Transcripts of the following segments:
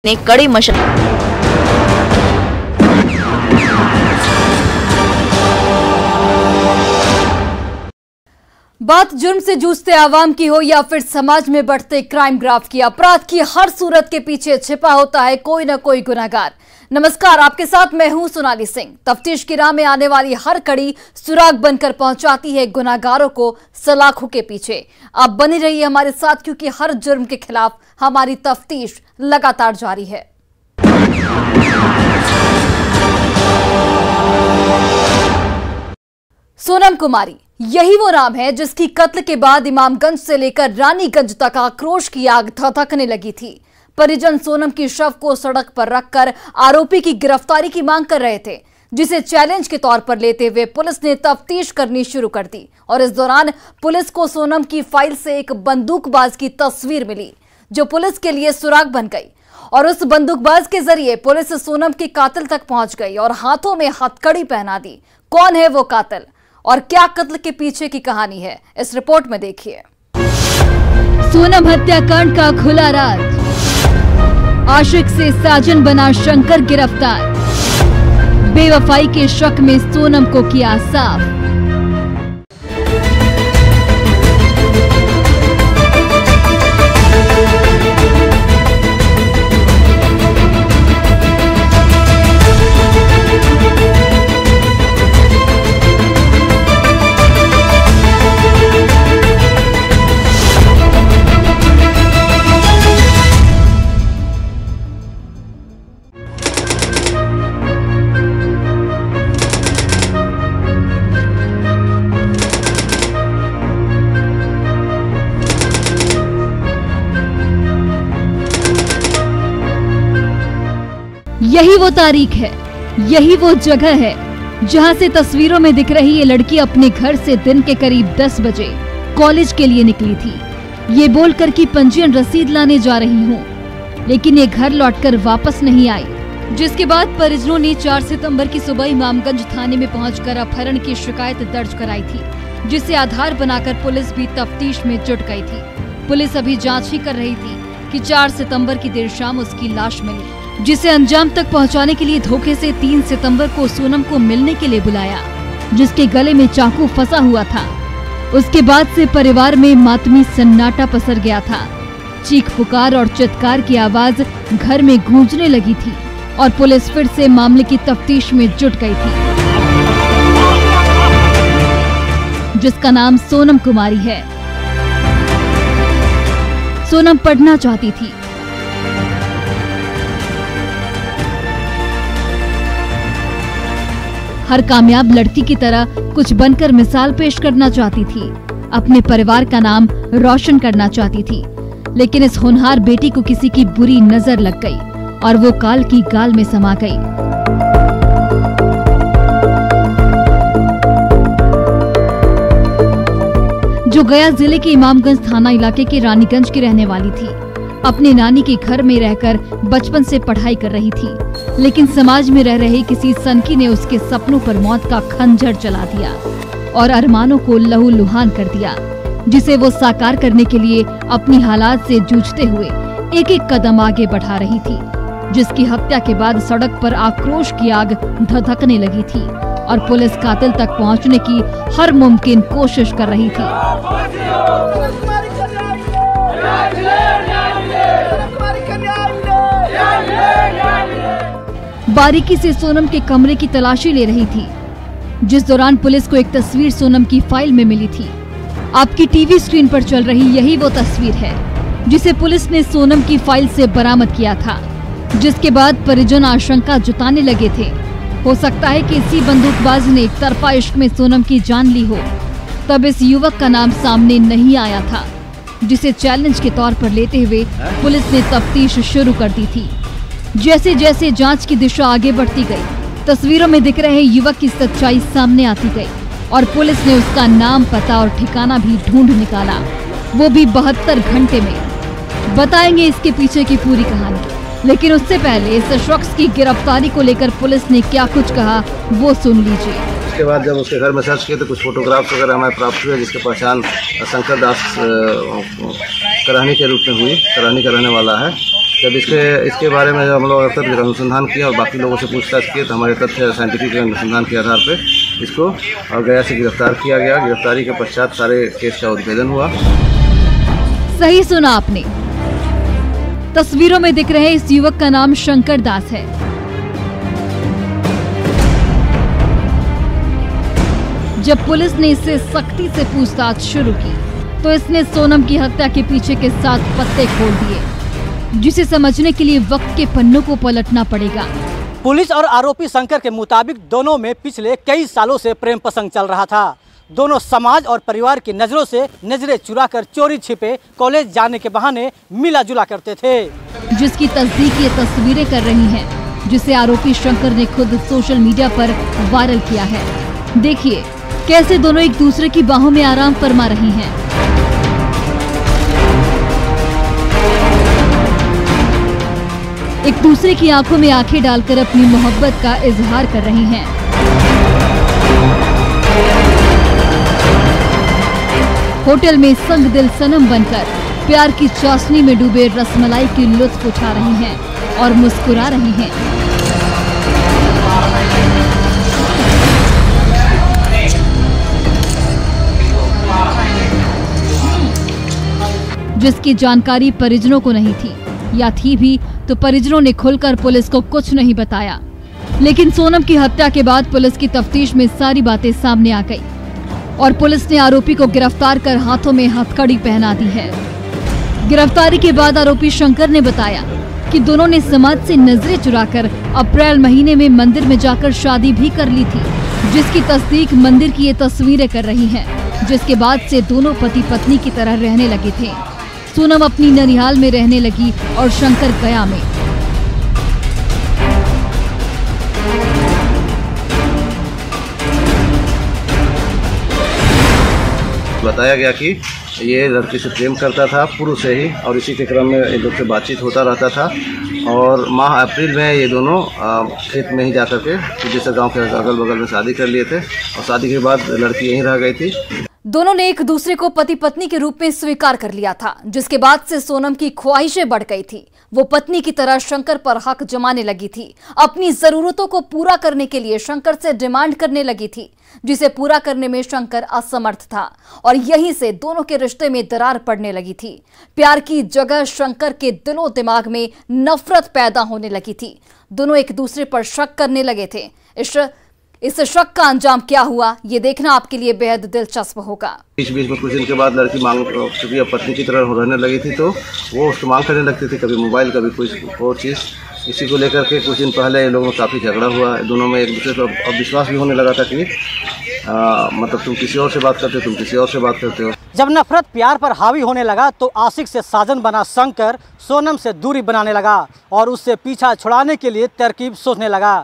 ने कड़ी मशक्कत बात जुर्म से जूझते आवाम की हो या फिर समाज में बढ़ते क्राइम ग्राफ की, अपराध की हर सूरत के पीछे छिपा होता है कोई न कोई गुनहगार। नमस्कार, आपके साथ मैं हूं सोनाली सिंह। तफ्तीश की राह में आने वाली हर कड़ी सुराग बनकर पहुंचाती है गुनहगारों को सलाखों के पीछे। आप बने रहिए हमारे साथ, क्योंकि हर जुर्म के खिलाफ हमारी तफ्तीश लगातार जारी है। सोनम कुमारी, यही वो नाम है जिसकी कत्ल के बाद इमामगंज से लेकर रानीगंज तक आक्रोश की आग धधकने लगी थी। परिजन सोनम की शव को सड़क पर रखकर आरोपी की गिरफ्तारी की मांग कर रहे थे, जिसे चैलेंज के तौर पर लेते हुए पुलिस ने तफ्तीश करनी शुरू कर दी। और इस दौरान पुलिस को सोनम की फाइल से एक बंदूकबाज की तस्वीर मिली, जो पुलिस के लिए सुराग बन गई। और उस बंदूकबाज के जरिए पुलिस सोनम के कातिल तक पहुंच गई और हाथों में हथकड़ी पहना दी। कौन है वो कातिल और क्या कत्ल के पीछे की कहानी है, इस रिपोर्ट में देखिए। सोनम हत्याकांड का खुला राज, आशिक से साजन बना शंकर गिरफ्तार, बेवफाई के शक में सोनम को किया साफ। यही वो तारीख है, यही वो जगह है जहां से तस्वीरों में दिख रही ये लड़की अपने घर से दिन के करीब 10 बजे कॉलेज के लिए निकली थी, ये बोलकर कि पंजीयन रसीद लाने जा रही हूँ, लेकिन ये घर लौटकर वापस नहीं आई। जिसके बाद परिजनों ने 4 सितंबर की सुबह इमामगंज थाने में पहुंचकर अपहरण की शिकायत दर्ज कराई थी, जिसे आधार बनाकर पुलिस भी तफ्तीश में जुट गई थी। पुलिस अभी जाँच ही कर रही थी कि 4 सितम्बर की देर शाम उसकी लाश मिली, जिसे अंजाम तक पहुंचाने के लिए धोखे से 3 सितंबर को सोनम को मिलने के लिए बुलाया, जिसके गले में चाकू फंसा हुआ था। उसके बाद से परिवार में मातमी सन्नाटा पसर गया था। चीख पुकार और चित्कार की आवाज घर में गूंजने लगी थी और पुलिस फिर से मामले की तफ्तीश में जुट गई थी, जिसका नाम सोनम कुमारी है। सोनम पढ़ना चाहती थी, हर कामयाब लड़की की तरह कुछ बनकर मिसाल पेश करना चाहती थी, अपने परिवार का नाम रोशन करना चाहती थी। लेकिन इस होनहार बेटी को किसी की बुरी नजर लग गई और वो काल की गाल में समा गई। जो गया जिले के इमामगंज थाना इलाके के रानीगंज की रहने वाली थी, अपने नानी के घर में रहकर बचपन से पढ़ाई कर रही थी, लेकिन समाज में रह रहे किसी सनकी ने उसके सपनों पर मौत का खंजर चला दिया और अरमानों को लहूलुहान कर दिया, जिसे वो साकार करने के लिए अपनी हालात से जूझते हुए एक एक कदम आगे बढ़ा रही थी, जिसकी हत्या के बाद सड़क पर आक्रोश की आग धधकने लगी थी और पुलिस कातिल तक पहुंचने की हर मुमकिन कोशिश कर रही थी। बारीकी से सोनम के कमरे की तलाशी ले रही थी, जिस दौरान पुलिस को एक तस्वीर सोनम की फाइल में मिली थी। आपकी टीवी स्क्रीन पर चल रही यही वो तस्वीर है जिसे पुलिस ने सोनम की फाइल से बरामद किया था, जिसके बाद परिजन आशंका जताने लगे थे, हो सकता है कि इसी बंदूकबाज ने एक तरफा इश्क में सोनम की जान ली हो। तब इस युवक का नाम सामने नहीं आया था, जिसे चैलेंज के तौर पर लेते हुए पुलिस ने तफ्तीश शुरू कर दी थी। जैसे जैसे जांच की दिशा आगे बढ़ती गई, तस्वीरों में दिख रहे युवक की सच्चाई सामने आती गई और पुलिस ने उसका नाम, पता और ठिकाना भी ढूंढ निकाला, वो भी 72 घंटे में। बताएंगे इसके पीछे की पूरी कहानी, लेकिन उससे पहले इस शख्स की गिरफ्तारी को लेकर पुलिस ने क्या कुछ कहा वो सुन लीजिए। उसके बाद जब उसके घर में सर्च किए तो कुछ फोटोग्राफ्स वगैरह हमें प्राप्त हुए, जिसकी पहचान शंकर दास कराहनी के रूप में हुई। कराहनी का रहने वाला है। जब इसके बारे में हम लोग तथ्य अनुसंधान किया और बाकी लोगों से पूछताछ किए तो हमारे तथ्य साइंटिफिक अनुसंधान के आधार पर इसको गया से गिरफ्तार किया गया। गिरफ्तारी के पश्चात सारे केस का उद्भेदन हुआ। सही सुना आपने। तस्वीरों में दिख रहे इस युवक का नाम शंकर दास है। जब पुलिस ने इससे सख्ती से पूछताछ शुरू की तो इसने सोनम की हत्या के पीछे के 7 पत्ते खोल दिए, जिसे समझने के लिए वक्त के पन्नों को पलटना पड़ेगा। पुलिस और आरोपी शंकर के मुताबिक दोनों में पिछले कई सालों से प्रेम प्रसंग चल रहा था। दोनों समाज और परिवार की नजरों से नजरें चुराकर चोरी छिपे कॉलेज जाने के बहाने मिला जुला करते थे, जिसकी तस्दीक ये तस्वीरें कर रही हैं, जिसे आरोपी शंकर ने खुद सोशल मीडिया पर वायरल किया है। देखिए कैसे दोनों एक दूसरे की बाहों में आराम फरमा रही हैं। एक दूसरे की आंखों में आंखें डालकर अपनी मोहब्बत का इजहार कर रही हैं। होटल में संग दिल सनम बनकर प्यार की चाशनी में डूबे रसमलाई की लुत्फ उठा रही हैं और मुस्कुरा रही हैं। जिसकी जानकारी परिजनों को नहीं थी, या थी भी तो परिजनों ने खुलकर पुलिस को कुछ नहीं बताया। लेकिन सोनम की हत्या के बाद पुलिस की तफ्तीश में सारी बातें सामने आ गई और पुलिस ने आरोपी को गिरफ्तार कर हाथों में हथकड़ी पहना दी है। गिरफ्तारी के बाद आरोपी शंकर ने बताया कि दोनों ने समाज से नजरें चुराकर अप्रैल महीने में मंदिर में जाकर शादी भी कर ली थी, जिसकी तस्दीक मंदिर की ये तस्वीरें कर रही हैं। जिसके बाद से दोनों पति पत्नी की तरह रहने लगे थे। सोनम अपनी ननिहाल में रहने लगी और शंकर गया में। बताया गया कि ये लड़की से प्रेम करता था पूर्व से ही और इसी के क्रम में इन लोग से बातचीत होता रहता था और माह अप्रैल में ये दोनों खेत में ही जाकर के जैसे गांव के अगल बगल में शादी कर लिए थे और शादी के बाद लड़की यहीं रह गई थी। दोनों ने एक दूसरे को पति पत्नी के रूप में स्वीकार कर लिया था, जिसके बाद से सोनम की ख्वाहिशें बढ़ गई थी। वो पत्नी की तरह शंकर पर हक जमाने लगी थी। अपनी जरूरतों को पूरा करने के लिए शंकर से डिमांड करने लगी थी, जिसे पूरा करने में शंकर असमर्थ था और यहीं से दोनों के रिश्ते में दरार पड़ने लगी थी। प्यार की जगह शंकर के दिलो दिमाग में नफरत पैदा होने लगी थी। दोनों एक दूसरे पर शक करने लगे थे। इस शक का अंजाम क्या हुआ, ये देखना आपके लिए बेहद दिलचस्प होगा। बीच बीच में कुछ दिन के बाद लड़की मांग चूंकि पत्नी की तरह रहने लगी थी तो वो उसको मांग करने लगती थी, कभी मोबाइल कभी कुछ और चीज़। इसी को लेकर के कुछ दिन पहले इन लोगों में काफ़ी झगड़ा हुआ। दोनों में एक दूसरे पर अब विश्वास भी होने लगा था कि मतलब तुम किसी और से बात करते हो, तुम किसी और से बात करते हो। जब नफरत प्यार पर हावी होने लगा तो आशिक से साजन बना शंकर सोनम से दूरी बनाने लगा और उससे पीछा छुड़ाने के लिए तरकीब सोचने लगा।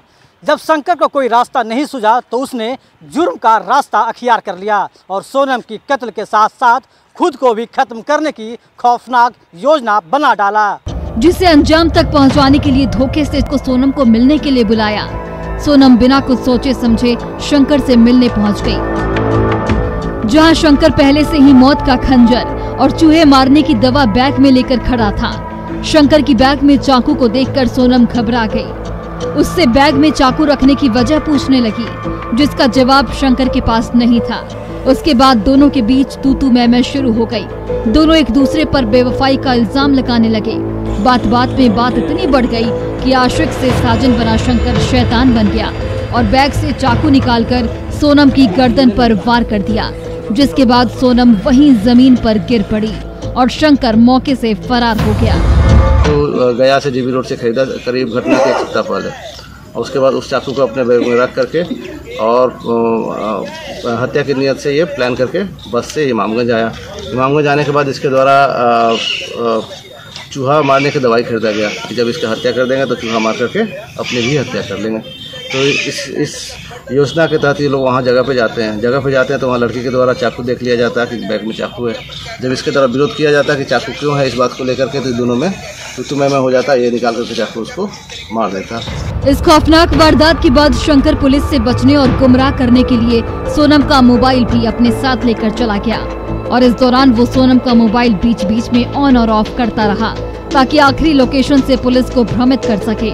जब शंकर को कोई रास्ता नहीं सूझा तो उसने जुर्म का रास्ता अख्तियार कर लिया और सोनम की कत्ल के साथ साथ खुद को भी खत्म करने की खौफनाक योजना बना डाला, जिसे अंजाम तक पहुंचाने के लिए धोखे से इसको सोनम को मिलने के लिए बुलाया। सोनम बिना कुछ सोचे समझे शंकर से मिलने पहुंच गई, जहां शंकर पहले से ही मौत का खंजर और चूहे मारने की दवा बैग में लेकर खड़ा था। शंकर की बैग में चाकू को देखकर सोनम घबरा गई। उससे बैग में चाकू रखने की वजह पूछने लगी, जिसका जवाब शंकर के पास नहीं था। उसके बाद दोनों के बीच तू मैं शुरू हो गई। दोनों एक दूसरे पर बेवफाई का इल्जाम लगाने लगे। बात बात में बात इतनी बढ़ गई कि आशिक से साजन बना शंकर शैतान बन गया और बैग से चाकू निकालकर सोनम की गर्दन पर वार कर दिया, जिसके बाद सोनम वहीं जमीन पर गिर पड़ी और शंकर मौके से फरार हो गया। तो गया से जीबी रोड से खरीदा करीब घटना के 1 सप्ताह पहले और उसके बाद उस चाकू को अपने बैग में रख करके और हत्या की नियत से ये प्लान करके बस से इमामगंज आया। इमामगंज आने के बाद इसके द्वारा चूहा मारने की दवाई खरीदा गया कि जब इसका हत्या कर देंगे तो चूहा मार करके अपनी भी हत्या कर लेंगे। तो इस योजना के तहत ये लोग वहाँ जगह पे जाते हैं तो वहाँ लड़की के द्वारा चाकू देख लिया जाता है कि बैग में चाकू है। जब इसके द्वारा विरोध किया जाता है कि चाकू क्यों है, इस बात को लेकर के तो दोनों में तो मैं हो जाता है, ये निकाल करके चाकू उसको मार देता। इस खौफनाक वारदात के बाद शंकर पुलिस से बचने और गुमराह करने के लिए सोनम का मोबाइल भी अपने साथ लेकर चला गया और इस दौरान वो सोनम का मोबाइल बीच बीच में ऑन और ऑफ करता रहा, ताकि आखिरी लोकेशन से पुलिस को भ्रमित कर सके।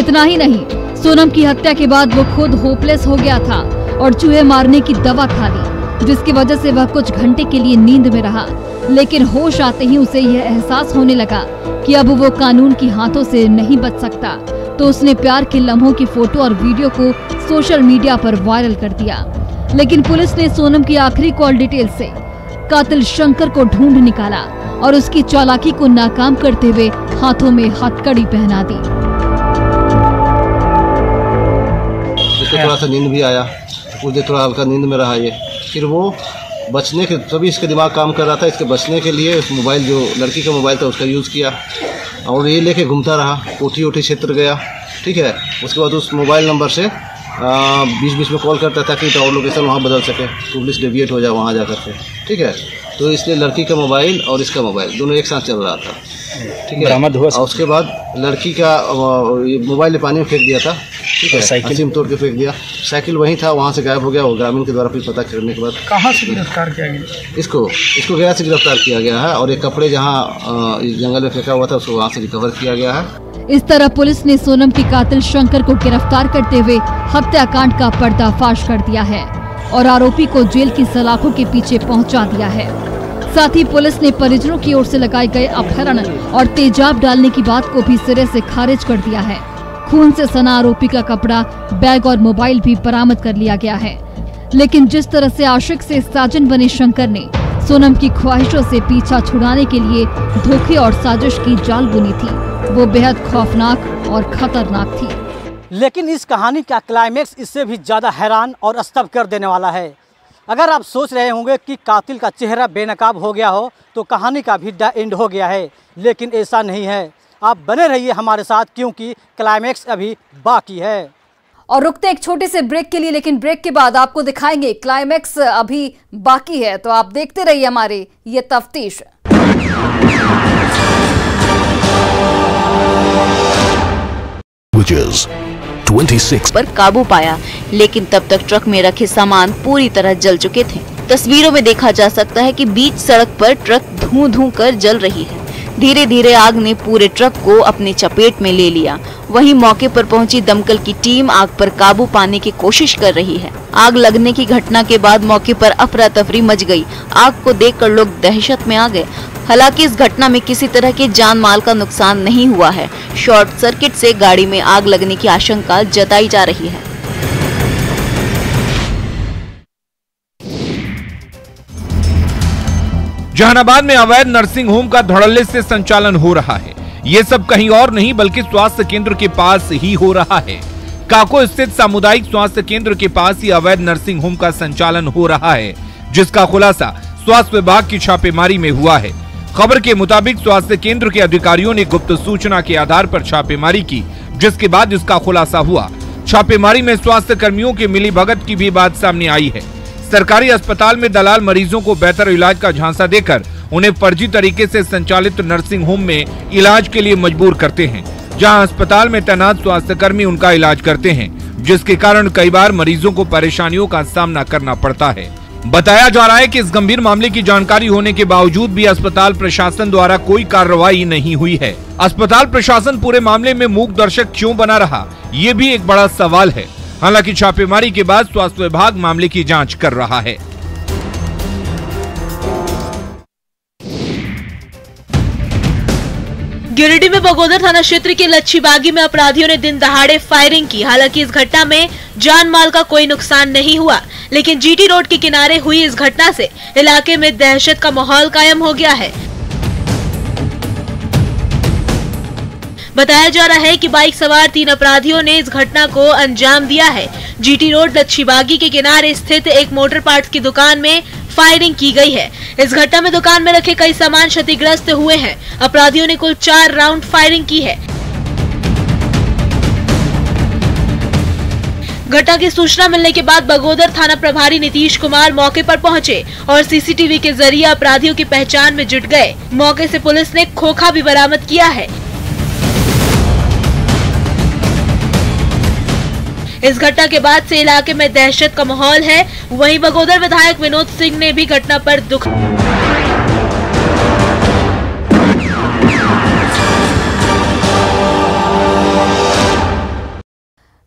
इतना ही नहीं, सोनम की हत्या के बाद वो खुद होपलेस हो गया था और चूहे मारने की दवा खा ली, जिसकी वजह से वह कुछ घंटे के लिए नींद में रहा। लेकिन होश आते ही उसे यह एहसास होने लगा कि अब वो कानून की हाथों से नहीं बच सकता, तो उसने प्यार के लम्हों की फोटो और वीडियो को सोशल मीडिया पर वायरल कर दिया। लेकिन पुलिस ने सोनम की आखिरी कॉल डिटेल से कातिल शंकर को ढूंढ निकाला और उसकी चालाकी को नाकाम करते हुए हाथों में हथकड़ी पहना दी। इसको थोड़ा सा नींद भी आया, कुछ देर थोड़ा हल्का नींद में रहा ये। फिर वो बचने के, तभी इसका दिमाग काम कर रहा था, इसके बचने के लिए उस मोबाइल, जो लड़की का मोबाइल था, उसका यूज़ किया और ये लेके घूमता रहा, कोठी क्षेत्र गया। ठीक है, उसके बाद उस मोबाइल नंबर से बीच में कॉल करता था कि टावर लोकेशन वहाँ बदल सके, तो पुलिस डेविएट हो जाए वहाँ जा करके। ठीक है, तो इसलिए लड़की का मोबाइल और इसका मोबाइल दोनों एक साथ चल रहा था। ठीक है, बरामद हुआ। और उसके बाद लड़की का मोबाइल पानी में फेंक दिया था। ठीक है, सिम तोड़ के फेंक दिया। साइकिल वहीं था, वहाँ से गायब हो गया। वो ग्रामीण के द्वारा फिर पता करने के बाद कहाँ से गिरफ्तार किया गया? इसको गया से गिरफ्तार किया गया है और एक कपड़े जहाँ जंगल में फेंका हुआ था उसको वहाँ से रिकवर किया गया है। इस तरह पुलिस ने सोनम के कातिल शंकर को गिरफ्तार करते हुए हत्याकांड का पर्दाफाश कर दिया है और आरोपी को जेल की सलाखों के पीछे पहुंचा दिया है। साथ ही पुलिस ने परिजनों की ओर से लगाए गए अपहरण और तेजाब डालने की बात को भी सिरे से खारिज कर दिया है। खून से सना आरोपी का कपड़ा, बैग और मोबाइल भी बरामद कर लिया गया है। लेकिन जिस तरह से आशिक से साजन बने शंकर ने सोनम की ख्वाहिशों से पीछा छुड़ाने के लिए धोखे और साजिश की जाल बुनी थी, वो बेहद खौफनाक और खतरनाक थी। लेकिन इस कहानी का क्लाइमेक्स इससे भी ज़्यादा हैरान और स्तब्ध कर देने वाला है। अगर आप सोच रहे होंगे कि कातिल का चेहरा बेनकाब हो गया हो तो कहानी का भी द एंड हो गया है, लेकिन ऐसा नहीं है। आप बने रहिए हमारे साथ, क्योंकि क्लाइमेक्स अभी बाकी है। और रुकते एक छोटे से ब्रेक के लिए, लेकिन ब्रेक के बाद आपको दिखाएंगे क्लाइमेक्स अभी बाकी है, तो आप देखते रहिए हमारे ये तफ्तीश। Witches 26 पर काबू पाया, लेकिन तब तक ट्रक में रखे सामान पूरी तरह जल चुके थे। तस्वीरों में देखा जा सकता है कि बीच सड़क पर ट्रक धूं कर जल रही है। धीरे धीरे आग ने पूरे ट्रक को अपनी चपेट में ले लिया। वहीं मौके पर पहुंची दमकल की टीम आग पर काबू पाने की कोशिश कर रही है। आग लगने की घटना के बाद मौके पर अफरा तफरी मच गई। आग को देखकर लोग दहशत में आ गए। हालांकि इस घटना में किसी तरह के जान माल का नुकसान नहीं हुआ है। शॉर्ट सर्किट से गाड़ी में आग लगने की आशंका जताई जा रही है। जहानाबाद में अवैध नर्सिंग होम का धड़ल्ले से संचालन हो रहा है। ये सब कहीं और नहीं बल्कि स्वास्थ्य केंद्र के पास ही हो रहा है। काको स्थित सामुदायिक स्वास्थ्य केंद्र के पास ही अवैध नर्सिंग होम का संचालन हो रहा है, जिसका खुलासा स्वास्थ्य विभाग की छापेमारी में हुआ है। खबर के मुताबिक स्वास्थ्य केंद्र के अधिकारियों ने गुप्त सूचना के आधार पर छापेमारी की, जिसके बाद इसका खुलासा हुआ। छापेमारी में स्वास्थ्य कर्मियों के मिलीभगत की भी बात सामने आई है। सरकारी अस्पताल में दलाल मरीजों को बेहतर इलाज का झांसा देकर उन्हें फर्जी तरीके से संचालित नर्सिंग होम में इलाज के लिए मजबूर करते हैं, जहां अस्पताल में तैनात स्वास्थ्य कर्मी उनका इलाज करते हैं, जिसके कारण कई बार मरीजों को परेशानियों का सामना करना पड़ता है। बताया जा रहा है कि इस गंभीर मामले की जानकारी होने के बावजूद भी अस्पताल प्रशासन द्वारा कोई कार्रवाई नहीं हुई है। अस्पताल प्रशासन पूरे मामले में मूक दर्शक क्यों बना रहा, ये भी एक बड़ा सवाल है। हालांकि छापेमारी के बाद स्वास्थ्य विभाग मामले की जांच कर रहा है। गिरिडीह में बगोदर थाना क्षेत्र के लच्छी बागी में अपराधियों ने दिन दहाड़े फायरिंग की। हालांकि इस घटना में जान माल का कोई नुकसान नहीं हुआ, लेकिन जीटी रोड के किनारे हुई इस घटना से इलाके में दहशत का माहौल कायम हो गया है। बताया जा रहा है कि बाइक सवार 3 अपराधियों ने इस घटना को अंजाम दिया है। जीटी रोड लच्छी बागी के किनारे स्थित एक मोटर पार्ट्स की दुकान में फायरिंग की गई है। इस घटना में दुकान में रखे कई सामान क्षतिग्रस्त हुए हैं। अपराधियों ने कुल 4 राउंड फायरिंग की है। घटना की सूचना मिलने के बाद बगोदर थाना प्रभारी नीतीश कुमार मौके पर पहुंचे और सीसीटीवी के जरिए अपराधियों की पहचान में जुट गए। मौके से पुलिस ने खोखा भी बरामद किया है। इस घटना के बाद से इलाके में दहशत का माहौल है। वहीं बगोदर विधायक विनोद सिंह ने भी घटना पर दुख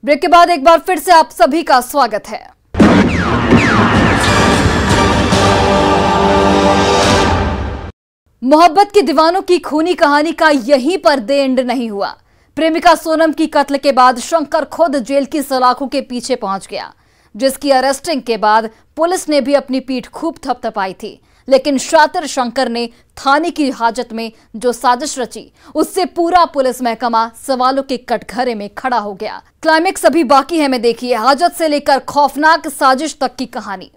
ब्रेक के बाद एक बार फिर से आप सभी का स्वागत है। मोहब्बत के दीवानों की खूनी कहानी का यहीं पर दे एंड नहीं हुआ। प्रेमिका सोनम की कत्ल के बाद शंकर खुद जेल की सलाखों के पीछे पहुंच गया, जिसकी अरेस्टिंग के बाद पुलिस ने भी अपनी पीठ खूब थपथपाई थी। लेकिन शातिर शंकर ने थाने की हाजत में जो साजिश रची, उससे पूरा पुलिस महकमा सवालों के कटघरे में खड़ा हो गया। क्लाइमेक्स अभी बाकी है, में देखिए हाजत से लेकर खौफनाक साजिश तक की कहानी।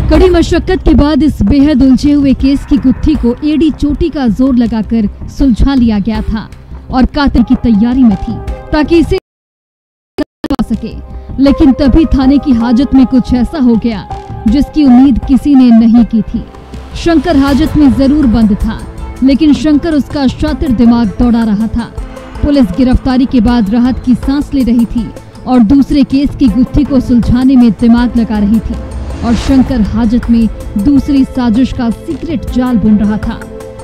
कड़ी मशक्कत के बाद इस बेहद उलझे हुए केस की गुत्थी को एड़ी चोटी का जोर लगाकर सुलझा लिया गया था और कातिल की तैयारी में थी ताकि इसे पा सके। लेकिन तभी थाने की हाजत में कुछ ऐसा हो गया जिसकी उम्मीद किसी ने नहीं की थी। शंकर हाजत में जरूर बंद था, लेकिन शंकर उसका शातिर दिमाग दौड़ा रहा था। पुलिस गिरफ्तारी के बाद राहत की सांस ले रही थी और दूसरे केस की गुत्थी को सुलझाने में दिमाग लगा रही थी। और शंकर हाजत में दूसरी साजिश का सीक्रेट जाल बुन रहा था,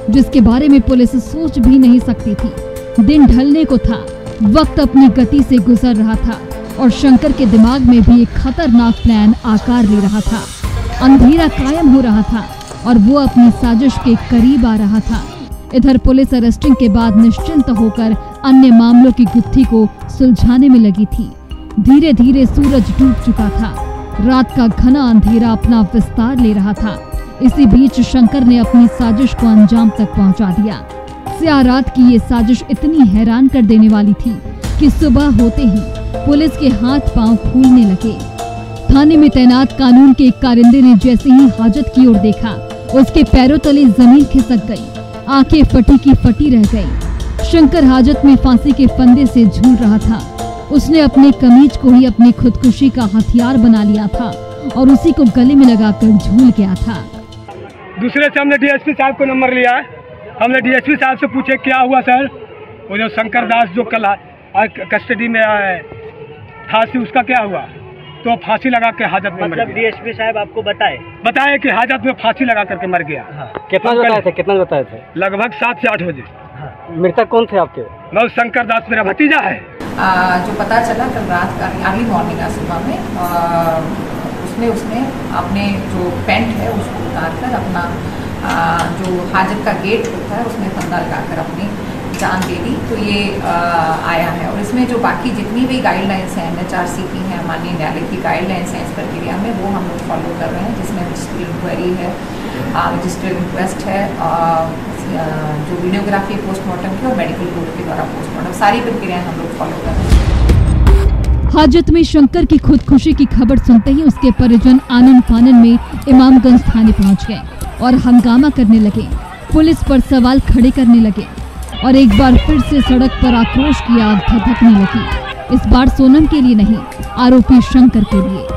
जिसके बारे में पुलिस सोच भी नहीं सकती थी। दिन ढलने को था, वक्त अपनी गति से गुजर रहा था और शंकर के दिमाग में भी एक खतरनाक प्लान आकार ले रहा था। अंधेरा कायम हो रहा था और वो अपनी साजिश के करीब आ रहा था। इधर पुलिस अरेस्टिंग के बाद निश्चिंत होकर अन्य मामलों की गुत्थी को सुलझाने में लगी थी। धीरे धीरे सूरज डूब चुका था, रात का घना अंधेरा अपना विस्तार ले रहा था। इसी बीच शंकर ने अपनी साजिश को अंजाम तक पहुंचा दिया। स्याह रात की ये साजिश इतनी हैरान कर देने वाली थी कि सुबह होते ही पुलिस के हाथ पांव फूलने लगे। थाने में तैनात कानून के एक कारिंदे ने जैसे ही हाजत की ओर देखा, उसके पैरों तले जमीन खिसक गई, आंखें फटी की फटी रह गई। शंकर हाजत में फांसी के फंदे से झूल रहा था। उसने अपने कमीज को ही अपनी खुदकुशी का हथियार बना लिया था और उसी को गले में लगाकर झूल गया था। दूसरे से हमने डीएसपी साहब को नंबर लिया है। हमने डीएसपी साहब से पूछे क्या हुआ सर, वो जो शंकर दास जो कल कस्टडी में फांसी उसका क्या हुआ, तो फांसी लगा के हाजत में मतलब डीएसपी साहब आपको बताए कि हाजत में फांसी लगा करके मर गया। कितना बताए थे? लगभग 7 से 8 बजे। मृतक कौन थे आपके? मैं शंकर दास मेरा भतीजा है। जो पता चला कल रात का अर्ली मॉर्निंग का सुबह में उसने अपने जो पेंट है उसको उतार कर अपना जो हाजत का गेट होता है उसमें फंदा लगाकर अपनी जान दे दी। तो ये आया है और इसमें जो बाकी जितनी भी गाइडलाइंस हैं NHRC की हैं, माननीय न्यायालय की गाइडलाइंस हैं इस प्रक्रिया में, वो हम लोग फॉलो कर रहे हैं, जिसमें रजिस्ट्री इंक्वायरी है, रजिस्टर्ड इंक्वेस्ट है, जो वीडियोग्राफी पोस्टमार्टम की और मेडिकल रिपोर्ट के द्वारा पोस्टमार्टम, सारी प्रक्रियाएं हम लोग फॉलो कर रहे हैं। हाजत में शंकर की खुदकुशी की खबर सुनते ही उसके परिजन आनन फानन में इमामगंज थाने पहुंच गए और हंगामा करने लगे, पुलिस पर सवाल खड़े करने लगे और एक बार फिर से सड़क पर आक्रोश की आग धधकने लगी। इस बार सोनम के लिए नहीं, आरोपी शंकर के लिए।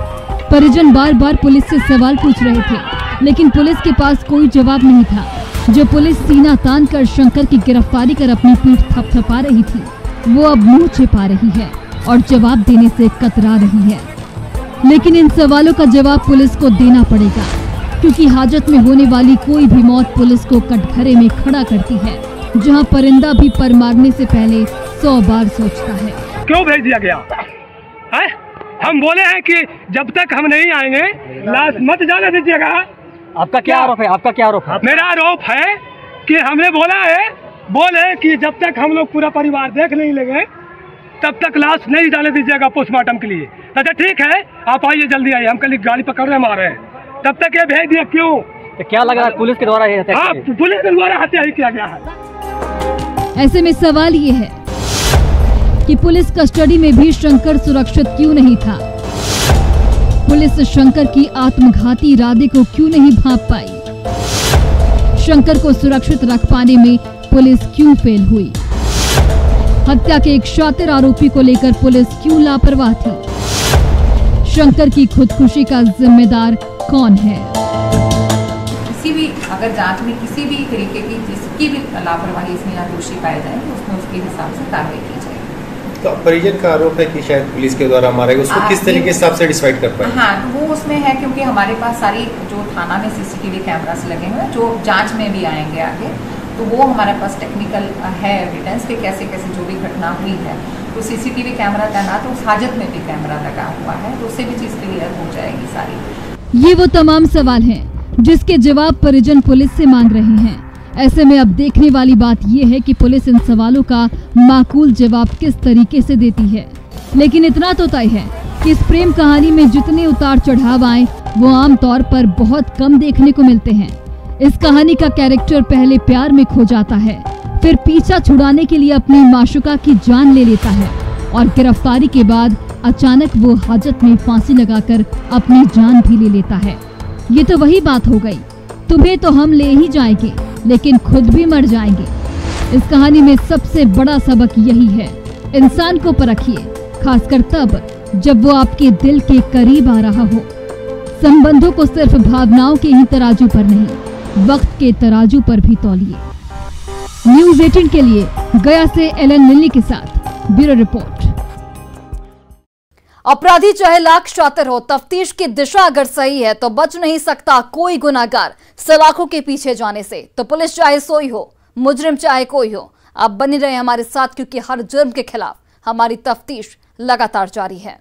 परिजन बार बार पुलिस से सवाल पूछ रहे थे, लेकिन पुलिस के पास कोई जवाब नहीं था। जो पुलिस सीना तान कर शंकर की गिरफ्तारी कर अपनी पीठ थपथपा रही थी, वो अब मुंह छिपा रही है और जवाब देने से कतरा रही है। लेकिन इन सवालों का जवाब पुलिस को देना पड़ेगा, क्योंकि हाजत में होने वाली कोई भी मौत पुलिस को कटघरे में खड़ा करती है, जहां परिंदा भी पर मारने से पहले 100 बार सोचता है। क्यों भेज दिया गया है? हम बोले हैं कि जब तक हम नहीं आएंगे लाश मत जाने दीजिएगा। आपका क्या आरोप है? मेरा आरोप है कि हमने बोले कि जब तक हम लोग पूरा परिवार देख नहीं लेंगे तब तक लाश नहीं जाने दीजिएगा पोस्टमार्टम के लिए। अच्छा ठीक है, आप आइए, जल्दी आइए, हम कल गाड़ी पकड़ रहे मारे हैं, तब तक ये भेज दिया क्यों? तो क्या लग रहा है पुलिस के द्वारा हत्या? हाँ, पुलिस के द्वारा हत्या ही किया गया है। ऐसे में सवाल ये है कि पुलिस कस्टडी में भी शंकर सुरक्षित क्यों नहीं था? पुलिस शंकर की आत्मघाती इरादे को क्यों नहीं भांप पाई? शंकर को सुरक्षित रख पाने में पुलिस क्यों फेल हुई? हत्या के एक शातिर आरोपी को लेकर पुलिस क्यों लापरवाह थी? शंकर की खुदकुशी का जिम्मेदार कौन है? किसी भी अगर जांच में किसी भी तरीके की जिसकी भी लापरवाही इसमें या दोषी पाए जाए तो उसमें उसके हिसाब से कार्रवाई की जाए। तो परिजन का आरोप है कि शायद पुलिस के द्वारा मारा गया, उसको किस तरीके से आप सेटिस्फाइड कर पाए? हाँ, तो वो उसमें है क्योंकि हमारे पास सारी जो थाना में सीसीटीवी कैमरास लगे हुए हैं जो जांच में भी आएंगे आगे, तो वो हमारे पास टेक्निकल है एविडेंस कि कैसे कैसे जो भी घटना हुई है। तो सीसीटीवी कैमरा तैनात तो उस हाजत में भी कैमरा लगा हुआ है, तो उससे भी चीज़ क्लियर हो जाएगी सारी। ये वो तमाम सवाल हैं जिसके जवाब परिजन पुलिस से मांग रहे हैं। ऐसे में अब देखने वाली बात यह है कि पुलिस इन सवालों का माकूल जवाब किस तरीके से देती है। लेकिन इतना तो तय है कि इस प्रेम कहानी में जितने उतार चढ़ाव आए वो आमतौर पर बहुत कम देखने को मिलते हैं। इस कहानी का कैरेक्टर पहले प्यार में खो जाता है, फिर पीछा छुड़ाने के लिए अपनी माशुका की जान ले लेता है और गिरफ्तारी के बाद अचानक वो हाजत में फांसी लगाकर अपनी जान भी ले लेता है। ये तो वही बात हो गई, तुम्हें तो हम ले ही जाएंगे लेकिन खुद भी मर जाएंगे। इस कहानी में सबसे बड़ा सबक यही है, इंसान को परखिए, खासकर तब जब वो आपके दिल के करीब आ रहा हो। संबंधों को सिर्फ भावनाओं के ही तराजू पर नहीं, वक्त के तराजू पर भी तौलिए। न्यूज़ 18 के लिए गया से एलन लिल्ली के साथ ब्यूरो रिपोर्ट। अपराधी चाहे लाख शातिर हो, तफ्तीश की दिशा अगर सही है तो बच नहीं सकता कोई गुनाहगार सलाखों के पीछे जाने से। तो पुलिस चाहे सोई हो, मुजरिम चाहे कोई हो, आप बने रहे हमारे साथ, क्योंकि हर जुर्म के खिलाफ हमारी तफ्तीश लगातार जारी है।